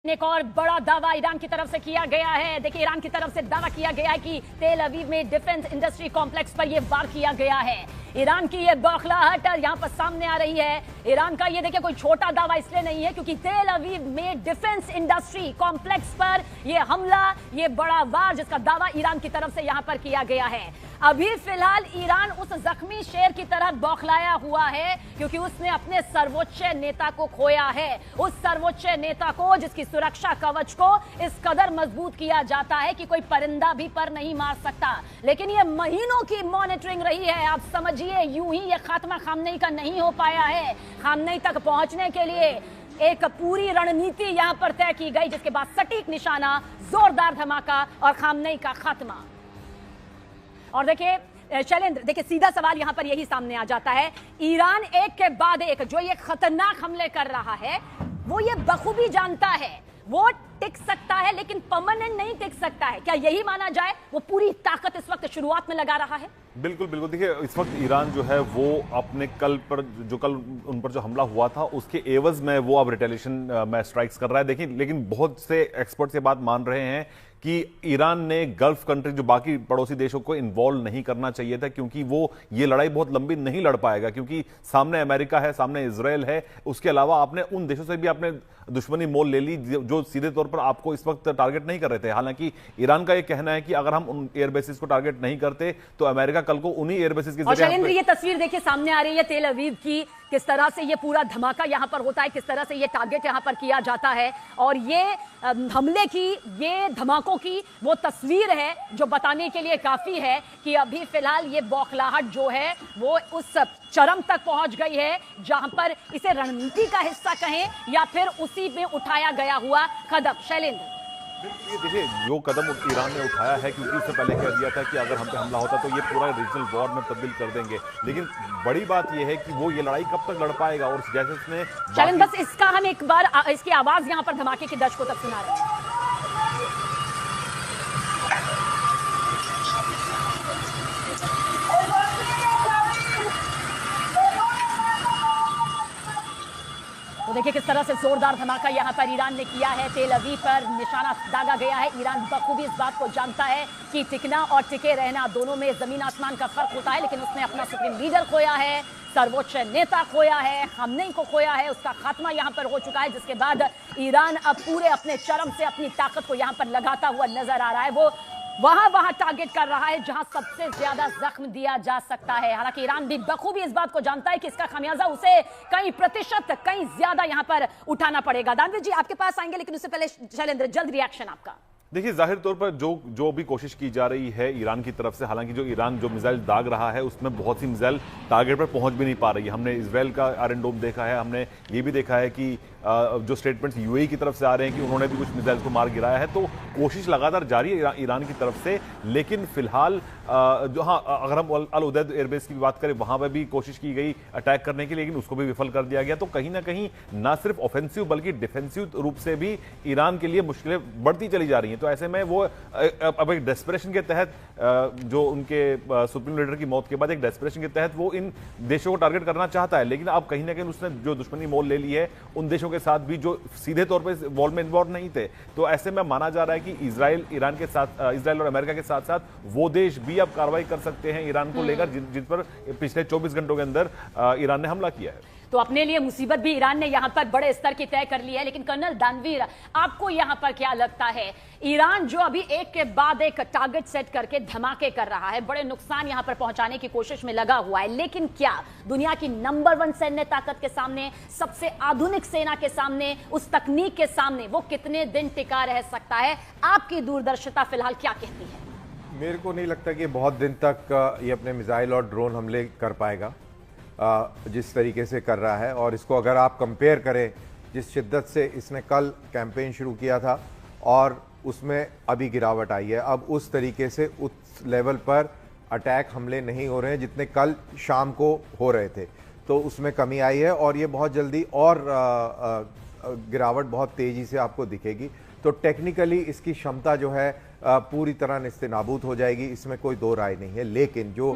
एक और बड़ा दावा ईरान की तरफ से किया गया है। देखिए, ईरान की तरफ से दावा किया गया है कि तेल अवीव में डिफेंस इंडस्ट्री कॉम्प्लेक्स पर यह वार किया गया है। ईरान की यह बौखलाहट यहां पर सामने आ रही है। ईरान का यह देखिए कोई छोटा दावा इसलिए नहीं है क्योंकि तेल अवीव में डिफेंस इंडस्ट्री कॉम्प्लेक्स पर यह हमला, यह बड़ा वार जिसका दावा ईरान की तरफ से यहां पर किया गया है। अभी फिलहाल ईरान उस जख्मी शेर की तरह बौखलाया हुआ है क्योंकि उसने अपने सर्वोच्च नेता को खोया है। उस सर्वोच्च नेता को, जिसकी सुरक्षा कवच को इस कदर मजबूत किया जाता है कि कोई परिंदा भी पर नहीं मार सकता। लेकिन यह महीनों की मॉनिटरिंग रही है। आप समझिए, यूं ही यह खात्मा खामनेई का नहीं हो पाया है। खामनेई तक पहुंचने के लिए एक पूरी रणनीति यहां पर तय की गई, जिसके बाद सटीक निशाना, जोरदार धमाका और खामनेई का खात्मा। और देखिए शैलेंद्र, देखिए सीधा सवाल यहां पर यही सामने आ जाता है। ईरान एक के बाद एक जो ये खतरनाक हमले कर रहा है, वो ये बखूबी जानता है वो टिक सकता है लेकिन परमानेंट नहीं टिक सकता है। क्या यही माना जाए? वो पूरी ताकत इस वक्त शुरुआत में लगा रहा है। बिल्कुल बिल्कुल। देखिए, इस वक्त ईरान जो है वो अपने कल उन पर जो हमला हुआ था उसके एवज में वो अब रिटेलिएशन में स्ट्राइक्स कर रहा है। देखिए, लेकिन बहुत से एक्सपर्ट्स ये बात मान रहे हैं कि ईरान ने गल्फ कंट्री, जो बाकी पड़ोसी देशों को इन्वॉल्व नहीं करना चाहिए था, क्योंकि वो ये लड़ाई बहुत लंबी नहीं लड़ पाएगा, क्योंकि सामने अमेरिका है, सामने इजराइल है। उसके अलावा आपने उन देशों से भी आपने दुश्मनी मोल ले ली जो सीधे तौर पर आपको इस वक्त टारगेट नहीं कर रहे थे। हालांकि ईरान का ये कहना है कि अगर हम उन एयरबेसिस को टारगेट नहीं करते तो अमेरिका कल को उन्हीं एयरबेसिस की जगह। ये तस्वीर देखिए सामने आ रही है तेल अवीव की, किस तरह से ये पूरा धमाका यहां पर होता है, किस तरह से ये टारगेट यहां पर किया जाता है। और ये हमले की, ये धमाकों की वो तस्वीर है जो बताने के लिए काफी है कि अभी फिलहाल ये बौखलाहट जो है वो उस चरम तक पहुंच गई है जहां पर इसे रणनीति का हिस्सा कहें या फिर उसी में उठाया गया हुआ कदम। शैलेंद्र, देखिए, जो कदम ईरान ने उठाया है, क्योंकि उससे पहले कह दिया था कि अगर हम पे हमला होता तो ये पूरा रीजनल वॉर में तब्दील कर देंगे। लेकिन बड़ी बात ये है कि वो ये लड़ाई कब तक लड़ पाएगा। और जैसे उसने शैलेंद्र, बस इसका हम एक बार इसकी आवाज यहां पर धमाके के दर्शकों तक सुना रहे हैं। तो देखिए किस तरह से जोरदार धमाका यहां पर ईरान ने किया है। तेल अवीव पर निशाना दागा गया है। ईरान बखूबी इस बात को जानता है कि टिकना और टिके रहना दोनों में जमीन आसमान का फर्क होता है, लेकिन उसने अपना सुप्रीम लीडर खोया है, सर्वोच्च नेता खोया है, खामनेई को खोया है। उसका खात्मा यहां पर हो चुका है, जिसके बाद ईरान अब पूरे अपने चरम से अपनी ताकत को यहां पर लगाता हुआ नजर आ रहा है। वो वहां टारगेट कर रहा है जहां सबसे ज्यादा जख्म दिया जा सकता है। हालांकि ईरान भी बखूबी इस बात को जानता है कि इसका खामियाजा उसे कई प्रतिशत, कई ज्यादा यहां पर उठाना पड़ेगा। दानवीर जी, आपके पास आएंगे, लेकिन उससे पहले शैलेंद्र, जल्द रिएक्शन आपका। देखिए, जाहिर तौर पर जो भी कोशिश की जा रही है ईरान की तरफ से, हालांकि जो ईरान जो मिसाइल दाग रहा है उसमें बहुत सी मिसाइल टारगेट पर पहुंच भी नहीं पा रही है। हमने इजराइल का आयरन डोम देखा है, हमने ये भी देखा है कि जो स्टेटमेंट्स यूएई की तरफ से आ रहे हैं कि उन्होंने भी कुछ मिसाइल को मार गिराया है। तो कोशिश लगातार जारी है ईरान की तरफ से। लेकिन फिलहाल जो, हाँ, अगर हम अल उदैद एयरबेस की बात करें, वहां पर भी कोशिश की गई अटैक करने की, लेकिन उसको भी विफल कर दिया गया। तो कहीं ना कहीं ना सिर्फ ऑफेंसिव बल्कि डिफेंसिव रूप से भी ईरान के लिए मुश्किलें बढ़ती चली जा रही हैं। तो ऐसे में वो अब एक डेस्परेशन के तहत, जो उनके सुप्रीम लीडर की मौत के बाद एक डेस्परेशन के तहत वो इन देशों को टारगेट करना चाहता है। लेकिन अब कहीं ना कहीं उसने जो दुश्मनी मोल ले ली है उन देशों के साथ भी जो सीधे तौर पर वॉर में इन्वॉल्व नहीं थे। तो ऐसे में माना जा रहा है कि इजराइल और अमेरिका के साथ साथ वो देश भी अब कार्रवाई कर सकते हैं ईरान को लेकर, जिन पर पिछले 24 घंटों के अंदर ईरान ने हमला किया है। तो अपने लिए मुसीबत भी ईरान ने यहां पर बड़े स्तर की तय कर ली है। लेकिन कर्नल दानवीर, आपको यहां पर क्या लगता है? ईरान जो अभी एक के बाद एक टारगेट सेट करके धमाके कर रहा है, बड़े नुकसान यहां पर पहुंचाने की कोशिश में लगा हुआ है, लेकिन क्या दुनिया की नंबर 1 सैन्य ताकत के सामने, सबसे आधुनिक सेना के सामने, उस तकनीक के सामने वो कितने दिन टिका रह सकता है? आपकी दूरदर्शिता फिलहाल क्या कहती है? मेरे को नहीं लगता कि बहुत दिन तक ये अपने मिसाइल और ड्रोन हमले कर पाएगा जिस तरीके से कर रहा है। और इसको अगर आप कंपेयर करें जिस शिद्दत से इसने कल कैंपेन शुरू किया था और उसमें अभी गिरावट आई है, अब उस तरीके से उस लेवल पर अटैक हमले नहीं हो रहे हैं जितने कल शाम को हो रहे थे। तो उसमें कमी आई है और ये बहुत जल्दी और गिरावट बहुत तेज़ी से आपको दिखेगी। तो टेक्निकली इसकी क्षमता जो है पूरी तरह नेस्तनाबूद हो जाएगी, इसमें कोई दो राय नहीं है। लेकिन जो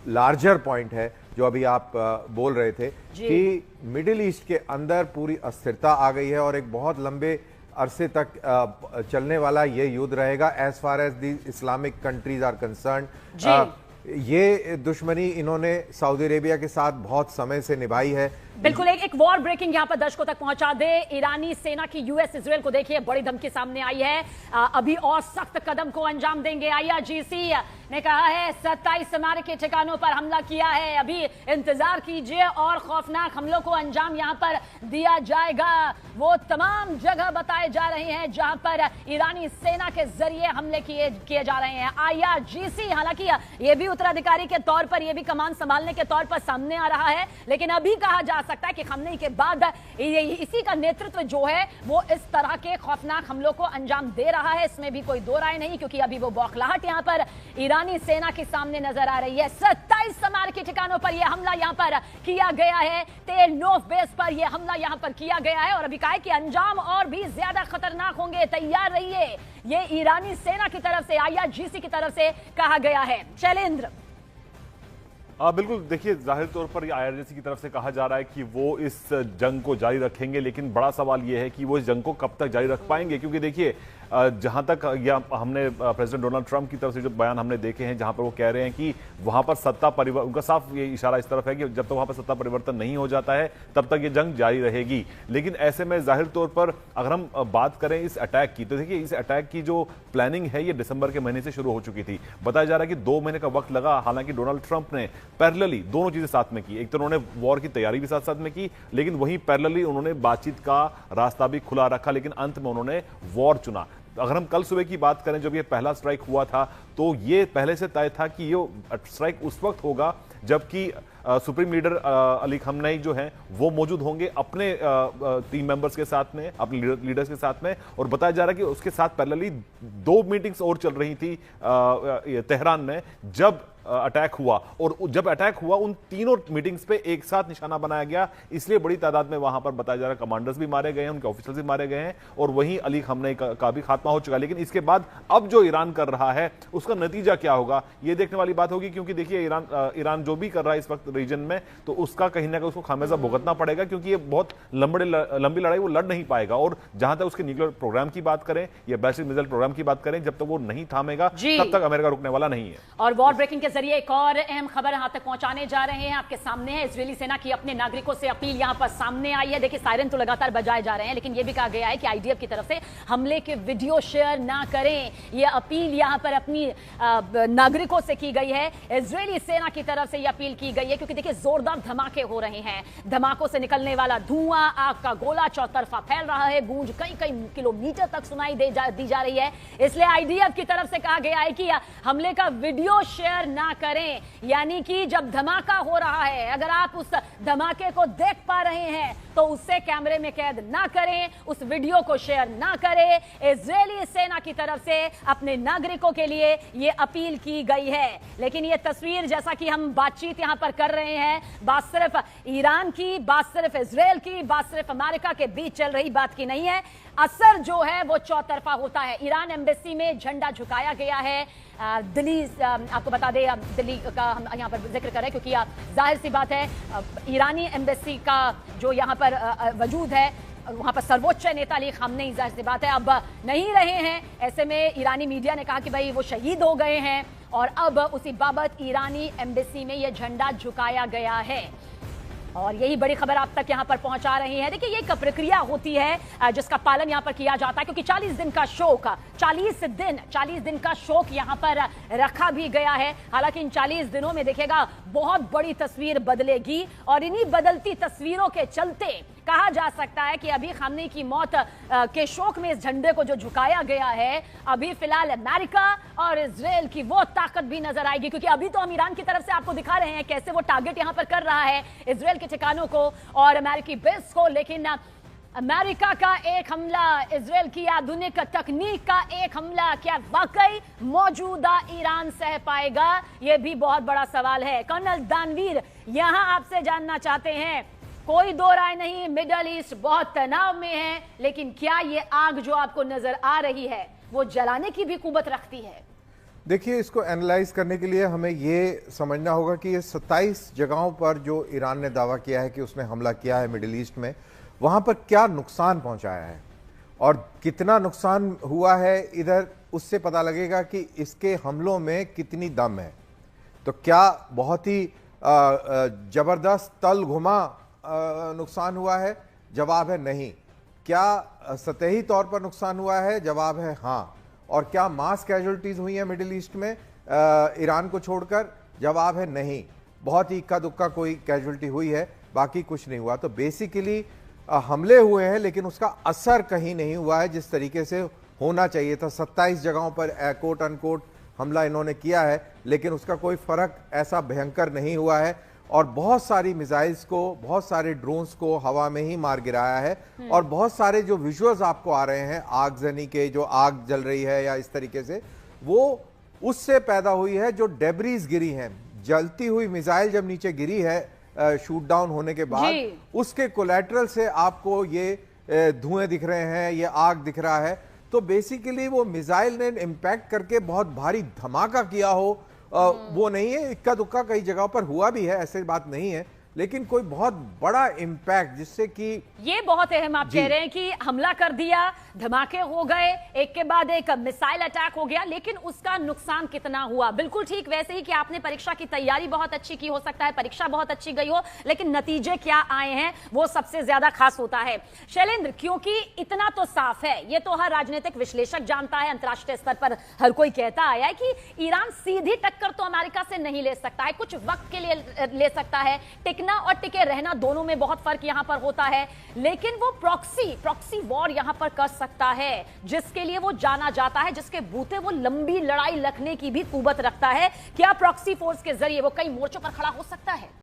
लार्जर पॉइंट है जो अभी आप बोल रहे थे कि मिडिल ईस्ट के अंदर पूरी अस्थिरता आ गई है और एक बहुत लंबे अरसे तक चलने वाला ये युद्ध रहेगा as far as the Islamic countries are concern. ये दुश्मनी इन्होंने सऊदी अरेबिया के साथ बहुत समय से निभाई है। बिल्कुल एक वॉर ब्रेकिंग यहां पर दर्शकों तक पहुंचा दे। ईरानी सेना की यूएस इजराइल को देखिए बड़ी धमकी सामने आई है। अभी और सख्त कदम को अंजाम देंगे। IRGC ने कहा है 27 इमारती ठिकानों पर हमला किया है। अभी इंतजार कीजिए और खौफनाक हमलों को अंजाम यहां पर दिया जाएगा। वो तमाम जगह बताए जा रहे हैं जहां पर ईरानी सेना के जरिए हमले किए जा रहे हैं। IRGC हालांकि ये भी उत्तराधिकारी के तौर पर, ये भी कमान संभालने के तौर पर सामने आ रहा है, लेकिन अभी कहा जा सकता है कि खमनेई के बाद इसी का नेतृत्व जो है वो इस तरह के खौफनाक हमलों को अंजाम दे रहा है। इसमें भी कोई दो राय नहीं, क्योंकि अभी वो बौखलाहट यहां पर ईरानी सेना के सामने नजर आ रही है। 27 इमारती ठिकानों पर यह हमला यहां पर किया गया है। तेल नोफ बेस पर यह हमला यहां पर किया गया है और अभी कहा है कि अंजाम और भी ज्यादा खतरनाक होंगे, तैयार रहिए। ये ईरानी सेना की तरफ से, IRGC की तरफ से कहा गया है। शैलेंद्र, बिल्कुल, देखिए जाहिर तौर पर IRGC की तरफ से कहा जा रहा है कि वो इस जंग को जारी रखेंगे, लेकिन बड़ा सवाल ये है कि वो इस जंग को कब तक जारी रख पाएंगे, क्योंकि देखिए जहां तक या हमने प्रेसिडेंट डोनाल्ड ट्रंप की तरफ से जो बयान हमने देखे हैं, जहां पर वो कह रहे हैं कि वहां पर सत्ता परिवर्तन, उनका साफ ये इशारा इस तरफ है कि जब तक वहां पर सत्ता परिवर्तन नहीं हो जाता है तब तक ये जंग जारी रहेगी। लेकिन ऐसे में जाहिर तौर पर अगर हम बात करें इस अटैक की, तो देखिए इस अटैक की जो प्लानिंग है ये दिसंबर के महीने से शुरू हो चुकी थी। बताया जा रहा है कि 2 महीने का वक्त लगा। हालांकि डोनाल्ड ट्रंप ने पैरेलली दोनों चीजें साथ में की। एक तो उन्होंने वॉर की तैयारी भी साथ साथ में की, लेकिन वहीं पैरेलली उन्होंने बातचीत का रास्ता भी खुला रखा, लेकिन अंत में उन्होंने वॉर चुना। अगर हम कल सुबह की बात करें, जब ये पहला स्ट्राइक हुआ था, तो ये पहले से तय था कि ये स्ट्राइक उस वक्त होगा जबकि सुप्रीम लीडर अली खमनेई जो हैं वो मौजूद होंगे अपने टीम मेंबर्स के साथ में, अपने लीडर्स के साथ में। और बताया जा रहा है कि उसके साथ पैरेलली 2 मीटिंग्स और चल रही थी तेहरान में जब अटैक हुआ। और जब अटैक हुआ उन तीनों मीटिंग्स पे एक साथ निशाना बनाया गया, इसलिए बड़ी तादाद में वहां पर बताया जा रहा है कमांडर्स भी मारे गए हैं, उनके ऑफिसर्स भी मारे गए हैं और वहीं अली खमनेई का भी खात्मा हो चुका है। लेकिन इसके बाद अब जो ईरान कर रहा है उसका नतीजा क्या होगा, ये देखने वाली बात होगी, क्योंकि देखिए ईरान जो भी कर रहा है इस वक्त रीजन में, तो उसका कहीं ना कहीं उसको खामियाजा भुगतना पड़ेगा, क्योंकि ये बहुत लंबी लड़ाई वो लड़ नहीं पाएगा। और जहां तक उसके न्यूक्लियर प्रोग्राम की बात करें या बैलिस्टिक मिसाइल प्रोग्राम की बात करें, जब तक वो नहीं थामेगा तब तक अमेरिका रुकने वाला नहीं है। और वॉर ब्रेकिंग के जरिए एक और अहम खबर यहां तक पहुंचाने जा रहे हैं, आपके सामने है। इजरायली सेना की अपने नागरिकों से अपील यहां पर सामने आई है। देखिए सायरन तो लगातार बजाए जा रहे हैं, लेकिन यह भी कहा गया है कि IDF की तरफ से हमले के वीडियो शेयर ना करें। यह अपील यहां पर अपनी नागरिकों से की गई है। इजरायली सेना की तरफ से यह अपील की गई है, क्योंकि देखिए जोरदार धमाके हो रहे हैं। धमाकों से निकलने वाला धुआं, आग का गोला चौतरफा फैल रहा है, गूंज कई किलोमीटर तक सुनाई दी जा रही है। इसलिए IDF की तरफ से कहा गया है कि हमले का वीडियो शेयर ना करें, यानी कि जब धमाका हो रहा है, अगर आप उस धमाके को देख पा रहे हैं तो उससे कैमरे में कैद ना करें, उस वीडियो को शेयर ना करें। इजरायली सेना की तरफ से अपने नागरिकों के लिए यह अपील की गई है। लेकिन यह तस्वीर, जैसा कि हम बातचीत यहां पर कर रहे हैं, बात सिर्फ ईरान की, बात सिर्फ इजरायल की, बात सिर्फ अमेरिका के बीच चल रही बात की नहीं है। असर जो है वो चौतरफा होता है। ईरान एम्बेसी में झंडा झुकाया गया है। दिल्ली, आपको बता दें, दिल्ली का हम यहाँ पर जिक्र करें क्योंकि जाहिर सी बात है ईरानी एम्बेसी का जो यहाँ पर वजूद है, वहां पर सर्वोच्च नेता अली खमनेई जाहिर सी बात है अब नहीं रहे हैं। ऐसे में ईरानी मीडिया ने कहा कि भाई वो शहीद हो गए हैं और अब उसी बाबत ईरानी एम्बेसी में यह झंडा झुकाया गया है और यही बड़ी खबर आप तक यहां पर पहुंचा रही है। देखिए ये एक प्रक्रिया होती है जिसका पालन यहां पर किया जाता है, क्योंकि 40 दिन का शोक, 40 दिन का शोक यहां पर रखा भी गया है। हालांकि इन 40 दिनों में देखिएगा बहुत बड़ी तस्वीर बदलेगी और इन्हीं बदलती तस्वीरों के चलते कहा जा सकता है कि अभी खमनेई की मौत के शोक में इस झंडे को जो झुकाया गया है, अभी फिलहाल अमेरिका और इजरायल की वो ताकत भी नजर आएगी, क्योंकि अभी तो हम ईरान की तरफ से आपको दिखा रहे हैं कैसे वो टारगेट यहां पर कर रहा है इजरायल के ठिकानों को और अमेरिकी बेस को, लेकिन अमेरिका का एक हमला, इजरायल की आधुनिक तकनीक का एक हमला, क्या वाकई मौजूदा ईरान सह पाएगा? यह भी बहुत बड़ा सवाल है। कर्नल दानवीर यहां आपसे जानना चाहते हैं, कोई दो राय नहीं, मिडल ईस्ट बहुत तनाव में है, लेकिन क्या ये आग जो आपको नजर आ रही है वो जलाने की भी कुव्वत रखती है? देखिए, इसको एनालाइज करने के लिए हमें ये समझना होगा कि ये 27 जगहों पर जो ईरान ने दावा किया है कि उसने हमला किया है मिडिल ईस्ट में, वहां पर क्या नुकसान पहुंचाया है। और कितना नुकसान हुआ है इधर, उससे पता लगेगा कि इसके हमलों में कितनी दम है। तो क्या बहुत ही जबरदस्त तल घुमा नुकसान हुआ है? जवाब है नहीं। क्या सतही तौर पर नुकसान हुआ है? जवाब है हाँ। और क्या मास कैजुअलिटीज हुई हैं मिडिल ईस्ट में ईरान को छोड़कर? जवाब है नहीं। बहुत ही इक्का दुक्का कोई कैजुअलिटी हुई है, बाकी कुछ नहीं हुआ। तो बेसिकली हमले हुए हैं, लेकिन उसका असर कहीं नहीं हुआ है जिस तरीके से होना चाहिए था। 27 जगहों पर कोट अनकोट हमला इन्होंने किया है, लेकिन उसका कोई फर्क ऐसा भयंकर नहीं हुआ है। और बहुत सारी मिसाइल्स को, बहुत सारे ड्रोन्स को हवा में ही मार गिराया है। और बहुत सारे जो विजुअल्स आपको आ रहे हैं आगजनी के, जो आग जल रही है या इस तरीके से, वो उससे पैदा हुई है जो डेब्रीज गिरी हैं। जलती हुई मिसाइल जब नीचे गिरी है शूट डाउन होने के बाद, उसके कोलैटरल से आपको ये धुएं दिख रहे हैं, ये आग दिख रहा है। तो बेसिकली वो मिसाइल ने इम्पैक्ट करके बहुत भारी धमाका किया हो वो नहीं है। इक्का दुक्का कई जगहों पर हुआ भी है, ऐसे बात नहीं है, लेकिन कोई बहुत बड़ा इंपैक्ट जिससे कि ये बहुत अहम आप कह रहे हैं कि हमला कर दिया, धमाके हो गए, एक के बाद एक मिसाइल अटैक हो गया, लेकिन उसका नुकसान कितना हुआ? बिल्कुल ठीक वैसे ही कि आपने परीक्षा की तैयारी बहुत अच्छी की, हो सकता है परीक्षा बहुत अच्छी गई हो, लेकिन नतीजे क्या आए हैं वो सबसे ज्यादा खास होता है। शैलेंद्र, क्योंकि इतना तो साफ है, ये तो हर राजनीतिक विश्लेषक जानता है, अंतर्राष्ट्रीय स्तर पर हर कोई कहता आया है कि ईरान सीधी टक्कर तो अमेरिका से नहीं ले सकता है, कुछ वक्त के लिए ले सकता है। टिकना और टिके रहना दोनों में बहुत फर्क यहां पर होता है, लेकिन वो प्रॉक्सी वॉर यहां पर कर सकता है, जिसके लिए वो जाना जाता है, जिसके बूते वो लंबी लड़ाई लड़ने की भी कुवत रखता है। क्या प्रॉक्सी फोर्स के जरिए वो कई मोर्चों पर खड़ा हो सकता है?